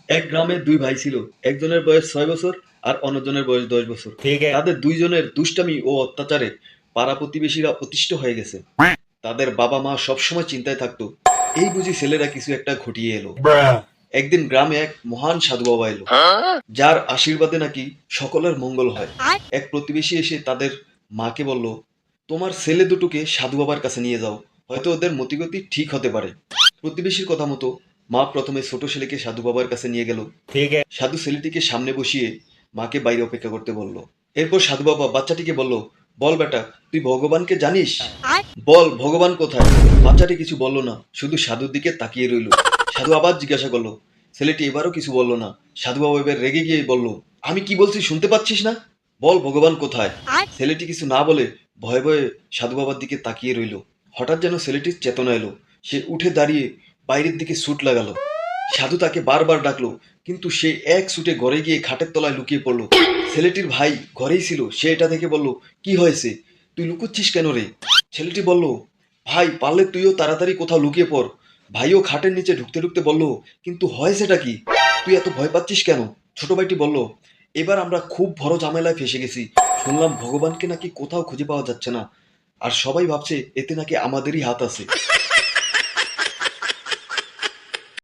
এক গ্রামে দুই ভাই ছিল। একজনের বয়স 6 বছর আর অন্যজনের বয়স 10 বছর। ठीक है। তাদের দুইজনের দুষ্টামি ও অত্যাচারে পাড়া প্রতিবেশীরা অতিষ্ঠ হয়ে গেছে। তাদের বাবা মা সবসময় চিন্তায় থাকতো, এই বুঝি ছেলেরা কিছু একটা ঘটিয়ে এলো। Bruh। একদিন গ্রামে এক মহান সাধু বাবা এলো, যার আশীর্বাদে নাকি সকলের মঙ্গল হয়। এক প্রতিবেশী এসে তাদের মাকে বলল, তোমার ছেলে দুটোকে সাধু বাবার কাছে নিয়ে যাও, হয়তো ওদের মতিগতি ঠিক হতে পারে। প্রতিবেশীর কথা মতো মা প্রথমে ছোট ছেলেকে সাধু বাবার কাছে নিয়ে গেল। ठीक है। সাধু ছেলেটিকে সামনে বসিয়ে মাকে বাইরে অপেক্ষা করতে বলল। এরপর সাধু বাবা বাচ্চাটিকে বলল, বল বেটা, তুই ভগবানকে জানিস? বল ভগবান কোথায়? বাচ্চাটি কিছু বলল না, শুধু সাধুর দিকে তাকিয়ে রইল। সাধু আবার জিজ্ঞাসা করলো। ছেলেটি এবারও কিছু বলল না। সাধু বাবা এবার রেগে গিয়ে বলল, আমি কি বলছি শুনতে পাচ্ছিস না? বল ভগবান কোথায়? ছেলেটি কিছু না বলে ভয়ে ভয়ে সাধু বাবার দিকে তাকিয়ে রইল। হঠাৎ যেন ছেলেটির চেতনা এলো। সে উঠে দাঁড়িয়ে বাইরের দিকে ছুট লাগালো। সাধু তাকে বারবার ডাকলো, কিন্তু সে এক ছুটে ঘরে গিয়ে খাটের তলায় লুকিয়ে পড়লো। ছেলেটির ভাই ঘরেই ছিল। সে এটা দেখে বলল, কি হয়েছে, তুই লুকোচ্ছিস কেন রে? ছেলেটি বলল, ভাই পারলে তুইও তাড়াতাড়ি কোথাও লুকিয়ে পড়। ভাইও খাটের নিচে ঢুকতে ঢুকতে বলল, কিন্তু হয়েছেটা কি, তুই এত ভয় পাচ্ছিস কেন? ছোট ভাইটি বলল, এবার আমরা খুব বড় ঝামেলায় ফেসে গেছি। শুনলাম ভগবানকে নাকি কোথাও খুঁজে পাওয়া যাচ্ছে না, আর সবাই ভাবছে এতে নাকি আমাদেরই হাত আছে।